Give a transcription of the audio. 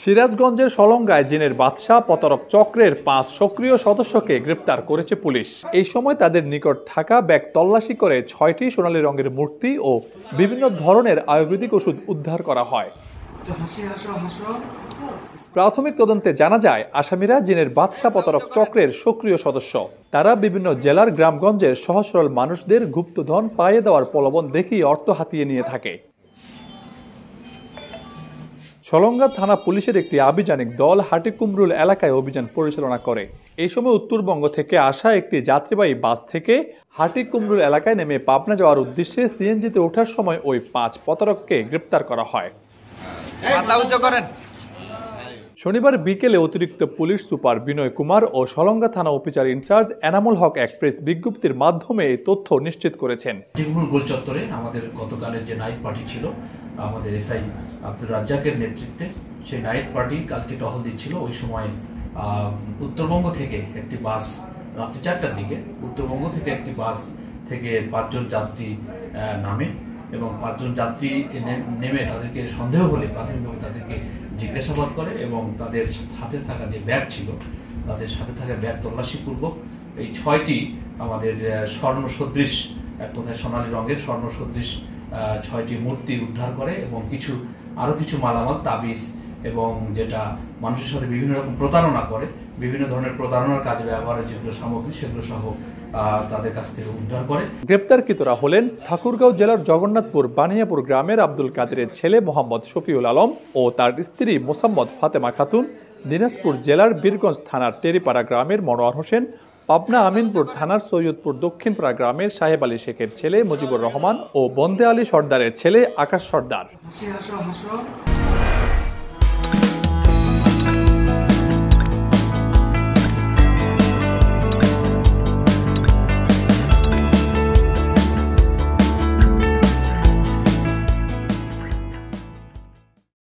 সিরাজগঞ্জের সলঙ্গায় জিনের বাদশা প্রতারক চক্রের 5 সক্রিয় সদস্যকে গ্রেপ্তার করেছে পুলিশ। এই সময় তাদের নিকট থাকা ব্যাগ তল্লাশি করে 6টি সোনালী রঙের মূর্তি ও বিভিন্ন ধরনের আয়ুর্বেদিক ওষুধ উদ্ধার করা হয়। প্রাথমিক তদন্তে জানা যায়, আসামিরা জিনের বাদশা প্রতারক চক্রের সক্রিয় সদস্য। তারা বিভিন্ন জেলার গ্রামগঞ্জের সহজ সরল মানুষদের গুপ্তধন পাইয়ে দেওয়ার প্রলোভন দেখিয়ে অর্থ হাতিয়ে নিয়ে থাকে। সলঙ্গা থানা পুলিশের একটি আভিযানিক দল হাটিকুমরুল এলাকায় অভিযান পরিচালনা করে। এই সময় উত্তরবঙ্গ থেকে আসা একটি যাত্রীবাহী বাস থেকে হাটিকুমরুল এলাকায় নেমে পাবনা যাওয়ার উদ্দেশ্যে সিএনজিতে ওঠার সময় ওই 5 প্রতারককে গ্রেপ্তার করা হয়। শনিবার বিকেলে অতিরিক্ত পুলিশ সুপার বিনয় কুমার ও সলঙ্গা থানা অফিসার ইনচার্জ এনামুল হক এক প্রেস বিজ্ঞপ্তির মাধ্যমে এই তথ্য নিশ্চিত করেছেন। গোল চত্বরে আমাদের গতকালের যে নাইট পার্টি ছিল, আমাদের এসআই আব্দুর রাজ্জাকের নেতৃত্বে সেই নাইট পার্টি কালকে টহল দিচ্ছিল। ওই সময় উত্তরবঙ্গ থেকে একটি বাস রাত্রি 4টার দিকে উত্তরবঙ্গ থেকে একটি বাস থেকে 5 জন যাত্রী নামে এবং 5 জন যাত্রী নেমে তাদেরকে সন্দেহ হলে প্রাথমিকভাবে তাদেরকে জিজ্ঞাসাবাদ করে এবং তাদের হাতে থাকা যে ব্যাগ ছিল তাদের সাথে থাকা ব্যাগ তল্লাশিপূর্বক এই 6টি আমাদের স্বর্ণ সদৃশ, এক কথায় সোনালী রঙের স্বর্ণ সদৃশ 6টি মূর্তি উদ্ধার করে এবং আরো কিছু মালামাল, তাবিজ এবং যেটা মানুষের সাথে বিভিন্ন রকম প্রতারণা করে, বিভিন্ন ধরনের প্রতারণার কাজে ব্যবহারের যেগুলো সামগ্রী সেগুলো সহ তাদের কাছ থেকে উদ্ধার করে। গ্রেপ্তারকৃতরা হলেন ঠাকুরগাঁও জেলার জগন্নাথপুর বানিয়াপুর গ্রামের আব্দুল কাদেরের ছেলে মোহাম্মদ শফিউল আলম ও তার স্ত্রী মোসাম্মদ ফাতেমা খাতুন, দিনাজপুর জেলার বীরগঞ্জ থানার টেরিপাড়া গ্রামের মনোয়ার হোসেন, পাবনা আমিনপুর থানার সৈয়দপুর দক্ষিণপাড়া গ্রামের সাহেব আলী শেখের ছেলে মুজিবুর রহমান ও বন্দে আলী সর্দারের ছেলে আকাশ সর্দার।